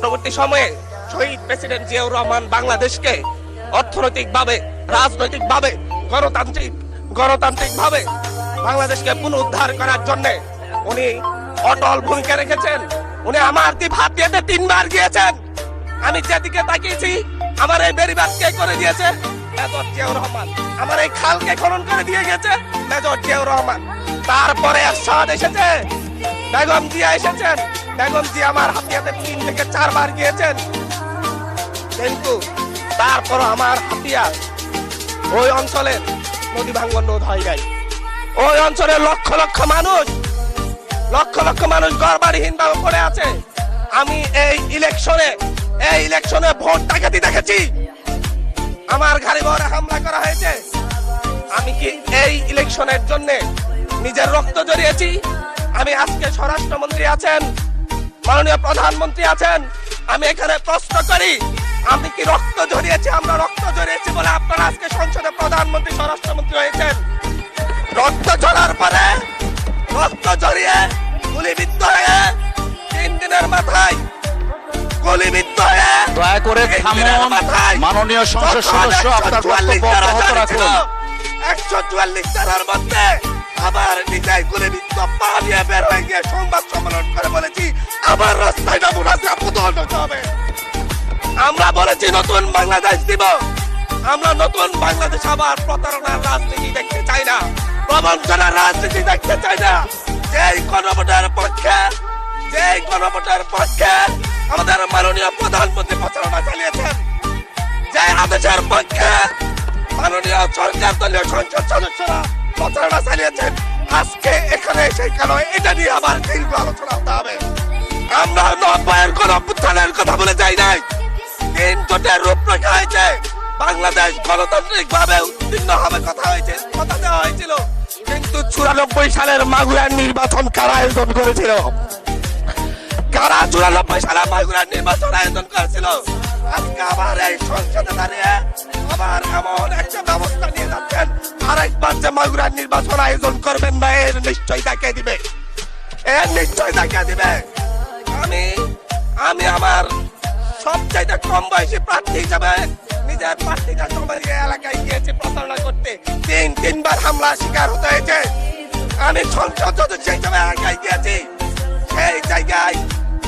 অন্তর্বর্তী সময়ে শহীদ প্রেসিডেন্ট জিয়াউর রহমান বাংলাদেশকে অর্থনৈতিকভাবে, রাজনৈতিকভাবে, গণতান্ত্রিকভাবে বাংলাদেশকে পুনরুদ্ধার করার জন্য উনি অটল ভূমিকা রেখেছেন। উনি আমার হাত দিয়ে 3বার গিয়েছেন। আমি যেদিকে তাকিয়েছি, আমার এই বেড়িবাঁধকে করে দিয়েছে মেজর জিয়াউর রহমান, আমার এই খালকে খনন করে দিয়ে গেছে মেজর জিয়াউর রহমান। তারপরে এরশাদ এসেছে, বেগম জিয়া এসেছেন। বেগম জিয়া আমার হাতিয়াতে 3 থেকে 4 বার গিয়েছেন, কিন্তু তারপর আমার হাতিয়া ওই অঞ্চলের নদী ভাঙ্গন রোধ হয় নাই। ওই অঞ্চলের লক্ষ লক্ষ মানুষ ঘরবাড়িহীন ভাবে পড়ে আছে। আমি এই ইলেকশনে ভোট ডাকাতি দেখেছি, আমার গাড়ি বহরে হামলা করা হয়েছে। আমি কি এই ইলেকশনের জন্য নিজের রক্ত জড়িয়েছি? আমি আজকে স্বরাষ্ট্রমন্ত্রী আছেন, মাননীয় প্রধানমন্ত্রী আছেন, আমি এখানে প্রশ্ন করি, আমি কি রক্ত জড়িয়েছি? আমরা রক্ত জড়িয়েছি বলে আপনারা আজকে সংসদে প্রধানমন্ত্রী, স্বরাষ্ট্রমন্ত্রী হয়েছেন। রক্ত ঝরার পরে, রক্ত জড়িয়ে গুলিবিদ্ধ হয়ে 3 দিনের মাথায় গুলিবিদ্ধ হয়ে, দয়া করে থামুন। মাননীয় সংসদ সদস্য, আপনার বক্তব্য অব্যাহত রাখুন। 144 ধারার মধ্যে আবার নিজে গুলিবিদ্ধ পা দিয়ে বের হয়ে গিয়ে সংবাদ সম্মেলন করে বলেছি আবার রাস্তায় নামু, রাস্তা প্রদল হতে হবে। আমরা বলেছি নতুন বাংলাদেশ দিব। আমরা নতুন বাংলাদেশ, আবার প্রতারণার রাজনীতি দেখতে চাই না, প্রবঞ্চনার রাজনীতি দেখতে চাই না। যেই গণভোটের পক্ষে আমাদের মাননীয় প্রধানমন্ত্রী প্রচারণা চালিয়েছেন, যে আদেশের পক্ষে মাননীয় সরকার দলীয় সংসদ সদস্যরা প্রচারণা চালিয়েছেন, আজকে এখানে সেই কেন এটা নিয়ে আবার দীর্ঘ আলোচনা হতে হবে। আমরা 90-এর গণঅভ্যুত্থানের কথা বলে যাই নাই। 3 জোটের রূপরেখা হয়েছে, বাংলাদেশ গণতান্ত্রিক ভাবে উত্তীর্ণ হবে কথা দেওয়া হয়েছিল, কিন্তু 94 সালের মাগুরার নির্বাচন কারা আয়োজন করেছিল? কারা 94 সালে মাগুরার নির্বাচন আয়োজন করেছিল? আজকে আবার এই সংসদে দাঁড়িয়ে আবার এমন একটা ব্যবস্থা নিয়ে যাচ্ছেন, আরেকবার যে মাগুরার নির্বাচন আয়োজন করবেন না, এর নিশ্চয় দেখিয়ে দিবে। আমি আমার সবচাইতে কম বয়সী প্রার্থী হিসাবে নিজের প্রার্থীটা সবাই এলাকায় গিয়েছি প্রচারণা করতে। 3বার হামলা শিকার হতে হয়েছে। আমি সংসদ সদস্য হিসাবে এলাকায় গিয়েছি, সেই জায়গায়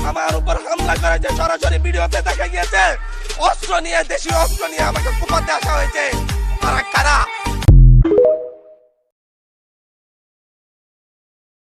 আমার উপর হামলা করেছে, সরাসরি ভিডিওতে দেখা গিয়েছে। দেশীয় অস্ত্র নিয়ে আমাকে কুপাতে আসা হয়েছে। তারা কারা?